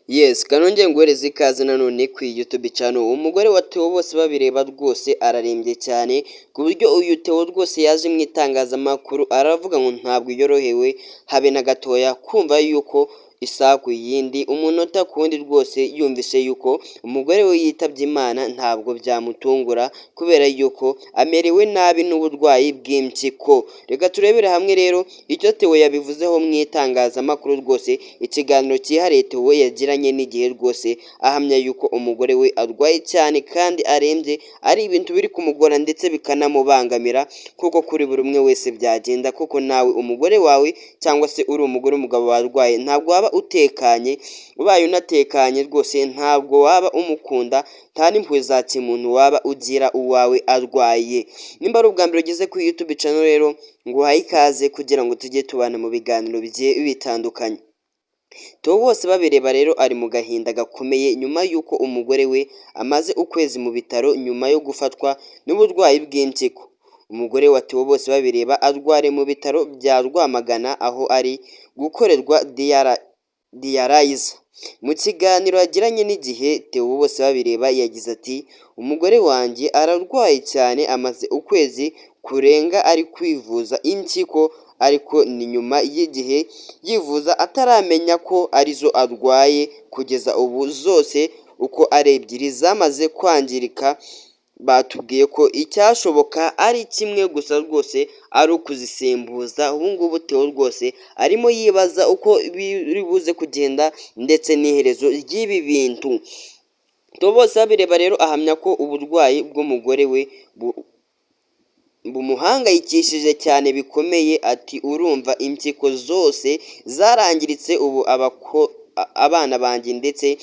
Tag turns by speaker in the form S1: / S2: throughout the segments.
S1: Yes, kanongeye nguhereze ikaze nanone ku YouTube channel. Umugore wa Theo bose babireba rwose ararembye cyane ku buryo uyu Theo rwose yaje mu itangazamakuru aravuga ngo ntabwo yorohewe habe na gatoya kumva yuko isaha ku yindi umunota ku wundi rwose yumvise yuko umugore we yitabye Imana ntabwo byamutungura kubera yuko amerewe nabi n'uburwayi bw'impyiko. Reka turebere hamwe rero icyo Theo yabivuzeho mu itangazamakuru rwose, ikiganiro cyihariye Theo yagiranye n'igihe rwose ahamya yuko umugore we arwaye cyane kandi arembye, ari ibintu biri kumugora ndetse bikanamubangamira kuko kuri buri umwe wese byagenda, kuko nawe umugore wawe cyangwa se uri umugore umugabo warwaye ntabwo waba utekanye, ubaye unatekanye rwose ntabwo waba umukunda, nta n'impuhwe za kimuntu waba ugira uwawe arwaye. Nimba ari ubwa mbere ugeze kuri YouTube channel rero nguhaye ikaze kugira ngo tujye tubana mu biganiro bigiye bitandukanye. Theo bose babireba rero ari mu gahinda gakomeye nyuma y'uko umugore we amaze ukwezi mu bitaro nyuma yo gufatwa n'uburwayi bw'impyiko. Umugore wa Theo bose babireba arwariye mu bitaro bya Rwamagana aho ari gukorerwa diyarayiza. Mu kiganiro yagiranye n'igihe Theo bose babireba yagize ati umugore wanjye ararwaye cyane, amaze ukwezi kurenga ari kwivuza impyiko, ariko ni nyuma y'igihe yivuza ataramenya ko arizo arwaye. Kugeza ubu zose uko ari ebyiri zamaze kwangirika, batubwiye ko icyashoboka ari kimwe gusa rwose ari ukuzisimbuza. Ubu ngubu Theo rwose arimo yibaza uko biri buze kugenda ndetse n'iherezo ry'ibi bintu. Theo bose babireba rero ahamya ko uburwayi bw'umugore we bumuhangayikishije cyane bikomeye. Ati urumva impyiko zose zarangiritse, ubu abana banjye ndetse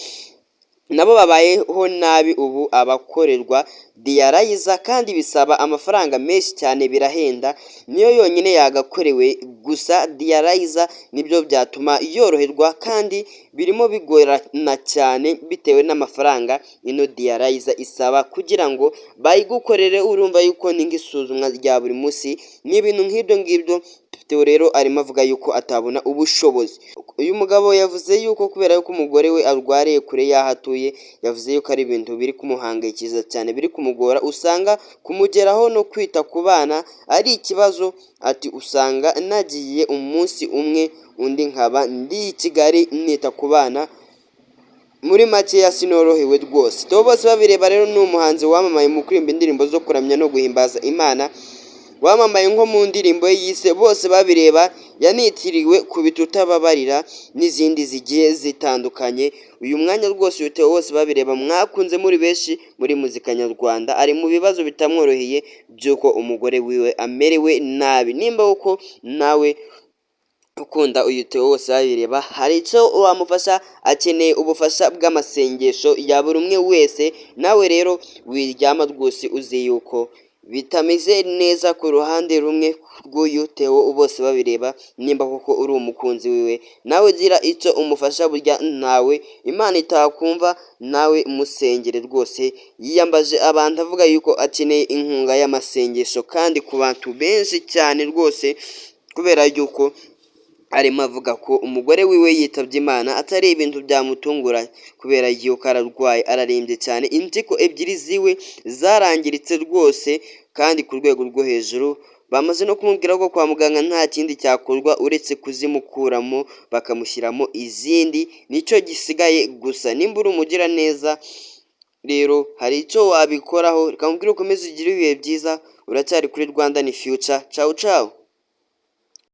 S1: nabo babayeho nabi, ubu abakorerwa diyarayiza kandi bisaba amafaranga menshi cyane, birahenda, niyo yonyine yagakorewe gusa diyarayiza nibyo byatuma yoroherwa kandi birimo bigorana cyane bitewe n'amafaranga ino diyarayiza isaba kugira ngo bayigukorere. Urumva yuko ni nk'isuzumwa rya buri munsi, ni ibintu nk'ibyo ngibyo. Theo rero arimo avuga yuko atabona ubushobozi. Uyu mugabo yavuze yuko kubera yuko umugore we arwariye kure y'aho atuye, yavuze yuko ari ibintu biri kumuhangayikisha cyane, biri kumugora, usanga kumugeraho no kwita ku bana ari ikibazo. Ati usanga nagiye umunsi umwe undi nkaba ndi i Kigali nita ku bana, muri makeya sinorohewe rwose. Theo bose babireba rero ni umuhanzi wamamaye mu kuririmba indirimbo zo kuramya no guhimbaza Imana, wamamaye nko mu ndirimbo ye yise bose babireba, yanitiriwe ku bitutababarira n'izindi zigiye zitandukanye. Uyu mwanya rwose uyu Theo bose babireba mwakunze muri benshi muri muzika nyarwanda, ari mu bibazo bitamworoheye by'uko umugore wiwe amerewe nabi. Nimba uko nawe ukunda uyu Theo bose babireba hari icyo wamufasha, akeneye ubufasha bw'amasengesho ya buri umwe wese, nawe rero wiryama rwose uzi yuko bitameze neza ku ruhande rumwe rw'uyu Theo bose babireba. Nimba koko uri umukunzi wiwe nawe gira icyo umufasha, burya nawe Imana itakumva, nawe musengere rwose. Yiyambaje abantu avuga yuko akeneye inkunga y'amasengesho kandi ku bantu benshi cyane rwose, kubera yuko arimo avuga ko umugore wiwe yitabye Imana atari ibintu byamutungura kubera yuko ararwaye, ararembye cyane. Impyiko ebyiri ziwe zarangiritse rwose kandi ku rwego rwo hejuru. Bamaze no kumubwira ko kwa muganga nta kindi cyakorwa uretse kuzimukuramo bakamushyiramo izindi, nicyo gisigaye gusa. Nimba uri umugira neza rero hari icyo wabikoraho. Reka mubwire ukomeze ugire ibihe byiza, uracyari kuri Rwanda ni Future. Ciao ciao.